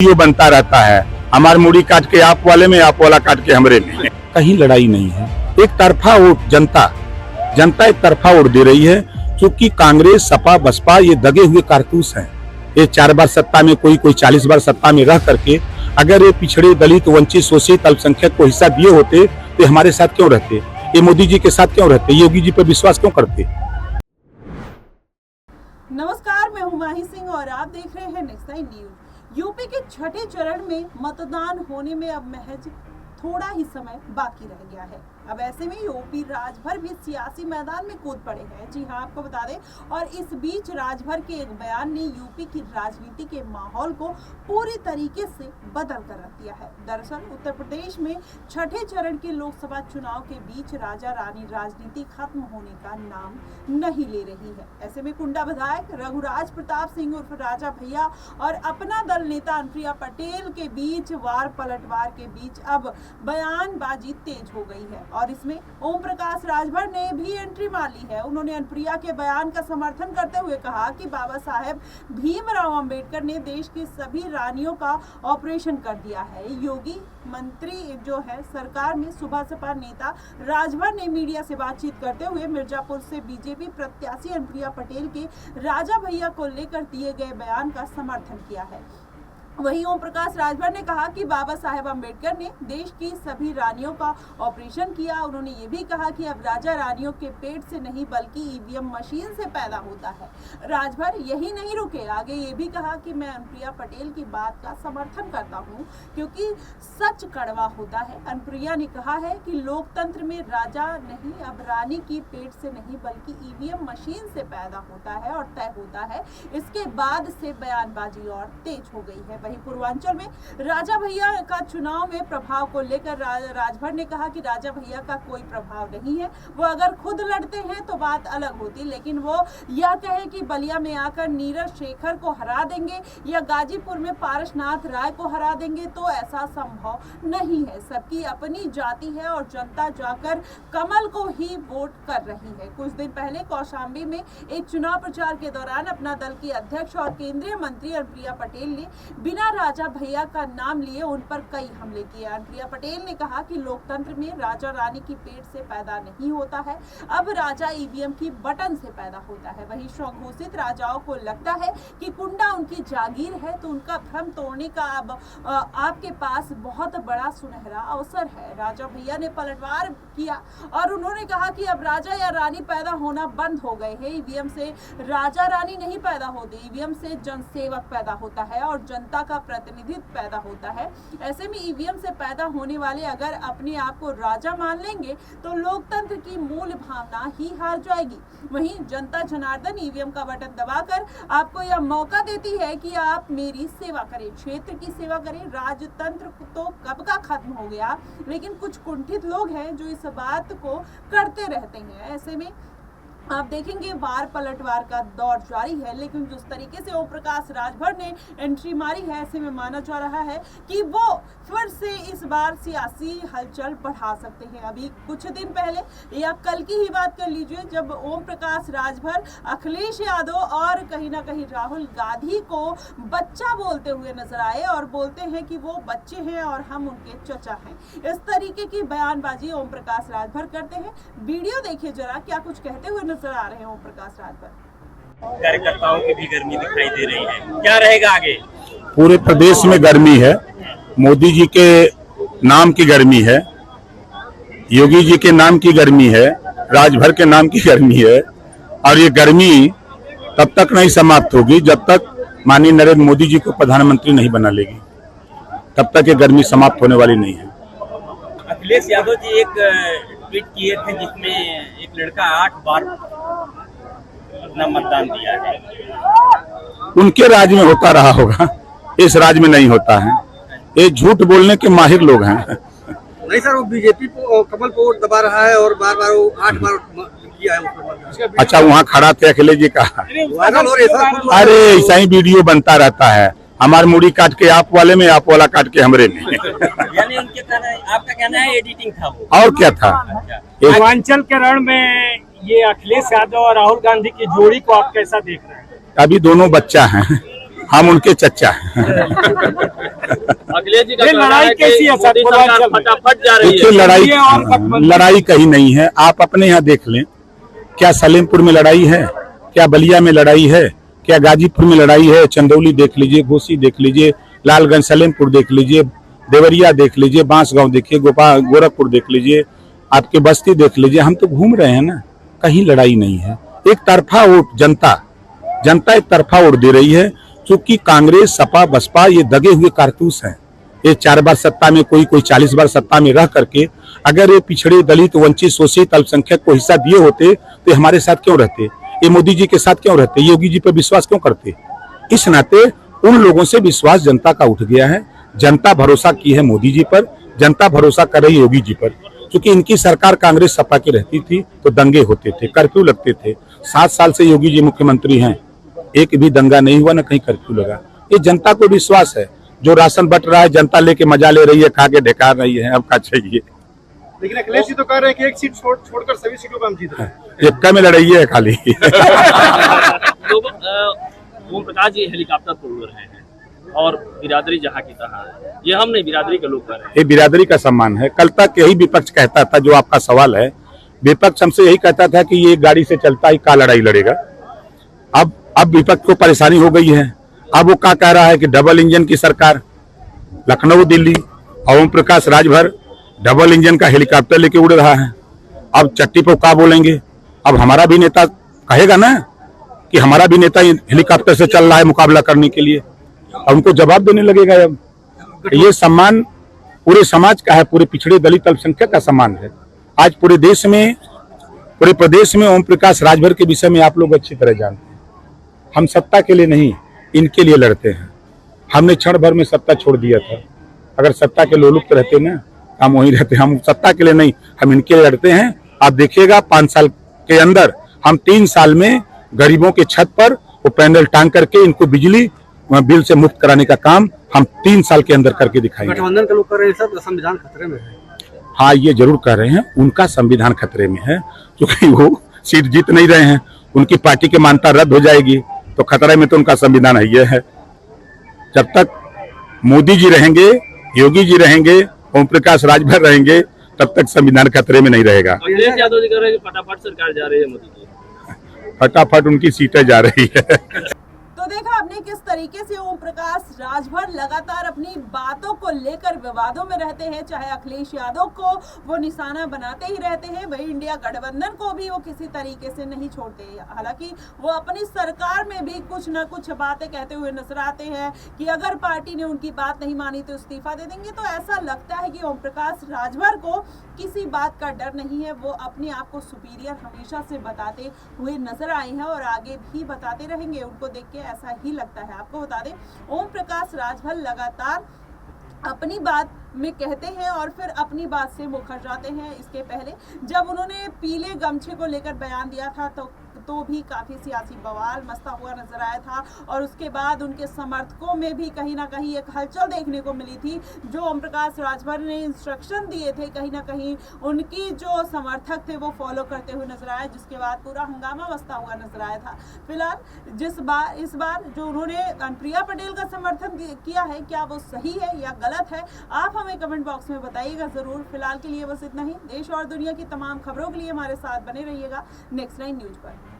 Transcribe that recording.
Video बनता रहता है, हमारे मुड़ी काट के आप वाले में, आप वाला काट के हमरे में। कहीं लड़ाई नहीं है, एक तरफा वोट जनता एक तरफा वोट दे रही है, क्योंकि कांग्रेस सपा बसपा ये दगे हुए कारतूस हैं। ये 4 बार सत्ता में, कोई 40 बार सत्ता में रह करके अगर ये पिछड़े दलित वंचित शोषित अल्पसंख्यक को हिस्सा दिए होते तो हमारे साथ क्यों रहते, ये मोदी जी के साथ क्यों रहते, योगी जी पर विश्वास क्यों करते। नमस्कार, मैं हूं माही सिंह और आप देख रहे हैं नेक्स्ट 9 न्यूज। यूपी के छठे चरण में मतदान होने में अब महज थोड़ा ही समय बाकी रह गया है। अब ऐसे में यूपी राजभर भी सियासी मैदान में कूद पड़े हैं। जी हां, आपको बता दें, और इस बीच राजभर के एक बयान ने यूपी की राजनीति के माहौल को पूरी तरीके से बदल कर रख दिया है। दरअसल उत्तर प्रदेश में छठे चरण के लोकसभा चुनाव के बीच राजा रानी राजनीति खत्म होने का नाम नहीं ले रही है। ऐसे में कुंडा विधायक रघुराज प्रताप सिंह उर्फ राजा भैया और अपना दल नेता अनुप्रिया पटेल के बीच वार पलटवार के बीच अब बयानबाजी तेज हो गई है और इसमें ओम प्रकाश राजभर ने भी एंट्री मार ली है। उन्होंने अनुप्रिया के बयान का समर्थन करते हुए कहा कि बाबा साहेब भीमराव अंबेडकर ने देश की सभी रानियों का ऑपरेशन कर दिया है। योगी मंत्री जो है सरकार में सुबह सपा नेता राजभर ने मीडिया से बातचीत करते हुए मिर्जापुर से बीजेपी प्रत्याशी अनुप्रिया पटेल के राजा भैया को लेकर दिए गए बयान का समर्थन किया है। वहीं ओम प्रकाश राजभर ने कहा कि बाबा साहेब अंबेडकर ने देश की सभी रानियों का ऑपरेशन किया। उन्होंने ये भी कहा कि अब राजा रानियों के पेट से नहीं बल्कि ईवीएम मशीन से पैदा होता है। राजभर यही नहीं रुके, आगे ये भी कहा कि मैं अनुप्रिया पटेल की बात का समर्थन करता हूँ क्योंकि सच कड़वा होता है। अनुप्रिया ने कहा है कि लोकतंत्र में राजा नहीं अब रानी की पेट से नहीं बल्कि ईवीएम मशीन से पैदा होता है और तय होता है। इसके बाद से बयानबाजी और तेज हो गई है। वहीं पूर्वांचल में राजा भैया का चुनाव में प्रभाव को लेकर राजभर ने कहा कि राजा भैया का कोई प्रभाव नहीं है। वो अगर खुद लड़ते हैं तो बात अलग होती, लेकिन वो यह कहे कि बलिया में आकर नीरज शेखर को हरा देंगे या गाजीपुर में पारसनाथ राय को हरा देंगे तो ऐसा संभव नहीं है। सबकी अपनी जाति है और जनता जाकर कमल को ही वोट कर रही है। कुछ दिन पहले कौशाम्बी में एक चुनाव प्रचार के दौरान अपना दल की अध्यक्ष और केंद्रीय मंत्री अनुप्रिया पटेल ने बिना राजा भैया का नाम लिए उन पर कई हमले किए। अनुप्रिया पटेल ने कहा कि लोकतंत्र में राजा रानी की पेट से पैदा नहीं होता है, अब राजा ईवीएम की बटन से पैदा होता है। वहीं स्वघोषित राजाओं को लगता है कि कुंडा उनकी जागीर है तो उनका भ्रम तोड़ने का अब आपके पास बहुत बड़ा सुनहरा अवसर है। राजा भैया ने पलटवार किया और उन्होंने कहा कि अब राजा या रानी पैदा होना बंद हो गए हैं। ईवीएम से राजा रानी नहीं पैदा होते, ईवीएम से जनसेवक पैदा होता है और जनता का प्रतिनिधित्व पैदा होता है। ऐसे में ईवीएम से पैदा होने वाले अगर अपने आप को राजा मान लेंगे तो लोकतंत्र की मूल भावना ही हार जाएगी। वहीं जनता जनार्दन ईवीएम का बटन दबाकर आपको यह मौका देती है कि आप मेरी सेवा करें, क्षेत्र की सेवा करें। राजतंत्र तो कब का खत्म हो गया, लेकिन कुछ कुंठित लोग हैं जो इस बात को करते रहते हैं। ऐसे में आप देखेंगे वार पलटवार का दौर जारी है, लेकिन जिस तरीके से ओम प्रकाश राजभर ने एंट्री मारी है, ऐसे में माना जा रहा है कि वो फिर से इस बार सियासी हलचल बढ़ा सकते हैं। अभी कुछ दिन पहले या कल की ही बात कर लीजिए, जब ओम प्रकाश राजभर अखिलेश यादव और कहीं ना कहीं राहुल गांधी को बच्चा बोलते हुए नजर आए और बोलते हैं कि वो बच्चे हैं और हम उनके चचा हैं। इस तरीके की बयानबाजी ओम प्रकाश राजभर करते हैं। वीडियो देखिए जरा, क्या कुछ कहते हुए नजर आ रहे हैं ओम प्रकाश राजभर। कार्यकर्ताओं की भी गर्मी दिखाई दे रही है, क्या रहेगा आगे? पूरे प्रदेश में गर्मी है, मोदी जी के नाम की गर्मी है, योगी जी के नाम की गर्मी है, राजभर के नाम की गर्मी है और ये गर्मी तब तक नहीं समाप्त होगी जब तक माननीय नरेंद्र मोदी जी को प्रधानमंत्री नहीं बना लेगी, तब तक ये गर्मी समाप्त होने वाली नहीं है। अखिलेश यादव जी एक ट्वीट किए थे जिसमें एक लड़का 8 बार अपना मतदान दिया है। उनके राज्य में होता रहा होगा, इस राज्य में नहीं होता है। ये झूठ बोलने के माहिर लोग हैं। नहीं सर, वो बीजेपी को कमल को वोट दबा रहा है और बार बार वो 8 बार किया है। अच्छा, वहाँ खड़ा थे अखिलेश जी का? अरे ऐसा ही वीडियो बनता रहता है, हमारे मुड़ी काट के आप वाले में, आप वाला काट के हमरे में। यानी उनके आपका कहना है एडिटिंग था वो, और क्या था? पूर्वांचल के रण में ये अखिलेश यादव और राहुल गांधी की जोड़ी को आप कैसा देख रहे हैं? अभी दोनों बच्चा हैं, हम उनके चच्चा हैं। अखिलेश जी का ये कहना लड़ाई है कि कैसी है मोदी सर, सरकार पूर्वांचल में? फटाफट जा रही देखिए है। लड़ाई कहीं नहीं है। आप अपने यहाँ देख लें, क्या सलेमपुर में लड़ाई है, क्या बलिया में लड़ाई है, क्या गाजीपुर में लड़ाई है? चंदौली देख लीजिए, घोसी देख लीजिए, लालगंज सलेमपुर देख लीजिए, देवरिया देख लीजिए, बांसगांव देखिए, गोरखपुर देख लीजिए, आपके बस्ती देख लीजिए। हम तो घूम रहे हैं ना, कहीं लड़ाई नहीं है। एक तरफा वोट जनता एक तरफा वोट दे रही है, क्योंकि कांग्रेस सपा बसपा ये दगे हुए कारतूस हैं। ये 4 बार सत्ता में, कोई 40 बार सत्ता में रह करके अगर ये पिछड़े दलित वंचित शोषित अल्पसंख्यक को हिस्सा दिए होते तो हमारे साथ क्यों रहते? ये मोदी जी के साथ क्यों रहते? योगी जी पर विश्वास क्यों करते? इस नाते उन लोगों से विश्वास जनता का उठ गया है। जनता भरोसा की है मोदी जी पर, जनता भरोसा कर रही है योगी जी पर। क्योंकि इनकी सरकार कांग्रेस सपा की रहती थी तो दंगे होते थे, कर्फ्यू लगते थे। 7 साल से योगी जी मुख्यमंत्री हैं, एक भी दंगा नहीं हुआ, ना कहीं कर्फ्यू लगा। ये जनता को विश्वास है। जो राशन बट रहा है जनता लेके मजा ले रही है, खा के ढकार रही है। अब क्या चाहिए? लेकिन अखिलेश जी तो कह रहे हैं कि एक सीट छोड़कर सभी सीटों पर हम जीत रहे हैं। एक में लड़ाई है खाली। ओम प्रकाश जी हेलीकॉप्टर पर उड़ रहे हैं और बिरादरी जहाँ की तहाँ है। ये हम नहीं, बिरादरी के लोग कह रहे हैं। ये बिरादरी का सम्मान है। कल तक यही विपक्ष कहता था, जो आपका सवाल है, विपक्ष हमसे यही कहता था कि ये गाड़ी से चलता ही का लड़ाई लड़ेगा। अब विपक्ष को परेशानी हो गई है। अब वो क्या कह रहा है कि डबल इंजन की सरकार, लखनऊ दिल्ली और ओम प्रकाश राजभर डबल इंजन का हेलीकॉप्टर लेके उड़ रहा है। अब चट्टी पे क्या बोलेंगे? अब हमारा भी नेता कहेगा ना कि हमारा भी नेता हेलीकॉप्टर से चल रहा है मुकाबला करने के लिए, अब उनको जवाब देने लगेगा। अब ये सम्मान पूरे समाज का है, पूरे पिछड़े दलित अल्पसंख्यक का सम्मान है। आज पूरे प्रदेश में ओम प्रकाश राजभर के विषय में आप लोग अच्छी तरह जानते हैं। हम सत्ता के लिए नहीं, इनके लिए लड़ते हैं। हमने क्षण भर में सत्ता छोड़ दिया था। अगर सत्ता के लोलुप्त रहते ना, हम वहीं रहते। हम सत्ता के लिए नहीं, हम इनके लिए लड़ते हैं। आप देखिएगा 5 साल के अंदर हम 3 साल में गरीबों के छत पर वो पैनल टांग करके इनको बिजली बिल से मुक्त कराने का काम हम 3 साल के अंदर करके दिखाएंगे। गठबंधन के लोग कर रहे हैं सर, संविधान खतरे में है। हाँ, ये जरूर कह रहे हैं, उनका संविधान खतरे में है, क्योंकि वो सीट जीत नहीं रहे हैं। उनकी पार्टी की मान्यता रद्द हो जाएगी तो खतरे में तो उनका संविधान है। जब तक मोदी जी रहेंगे, योगी जी रहेंगे, ओम प्रकाश राजभर रहेंगे, तब तक संविधान खतरे में नहीं रहेगा। अखिलेश यादव जी कह रहे हैं कि फटाफट सरकार जा रही है मोदी की। फटाफट उनकी सीटें जा रही है। तो देखा आपने किस तरीके से ओम प्रकाश राजभर लगातार अपनी बातों को लेकर विवादों में रहते हैं। चाहे अखिलेश यादव को वो निशाना बनाते ही रहते हैं, वही इंडिया गठबंधन को भी वो किसी तरीके से नहीं छोड़ते। हालांकि वो अपनी सरकार में भी कुछ न कुछ बातें कहते हुए नजर आते हैं कि अगर पार्टी ने उनकी बात नहीं मानी तो इस्तीफा दे देंगे। तो ऐसा लगता है कि ओम प्रकाश राजभर को किसी बात का डर नहीं है। वो अपने आप को सुपीरियर हमेशा से बताते हुए नजर आए हैं और आगे भी बताते रहेंगे। उनको देख के ऐसा ही लगता है। आपको बता दें, ओम प्रकाश राजभर लगातार अपनी बात में कहते हैं और फिर अपनी बात से मुकर जाते हैं। इसके पहले जब उन्होंने पीले गमछे को लेकर बयान दिया था तो भी काफी सियासी बवाल मचता हुआ नजर आया था और उसके बाद उनके समर्थकों में भी कहीं ना कहीं एक हलचल देखने को मिली थी। जो ओम प्रकाश राजभर ने इंस्ट्रक्शन दिए थे, कहीं ना कहीं उनकी जो समर्थक थे वो फॉलो करते हुए नजर आए, जिसके बाद पूरा हंगामा मचता हुआ नजर आया था। फिलहाल इस बार जो उन्होंने अनुप्रिया पटेल का समर्थन किया है, क्या वो सही है या गलत है, आप हमें कमेंट बॉक्स में बताइएगा जरूर। फिलहाल के लिए बस इतना ही। देश और दुनिया की तमाम खबरों के लिए हमारे साथ बने रहिएगा नेक्स्ट 9 न्यूज पर।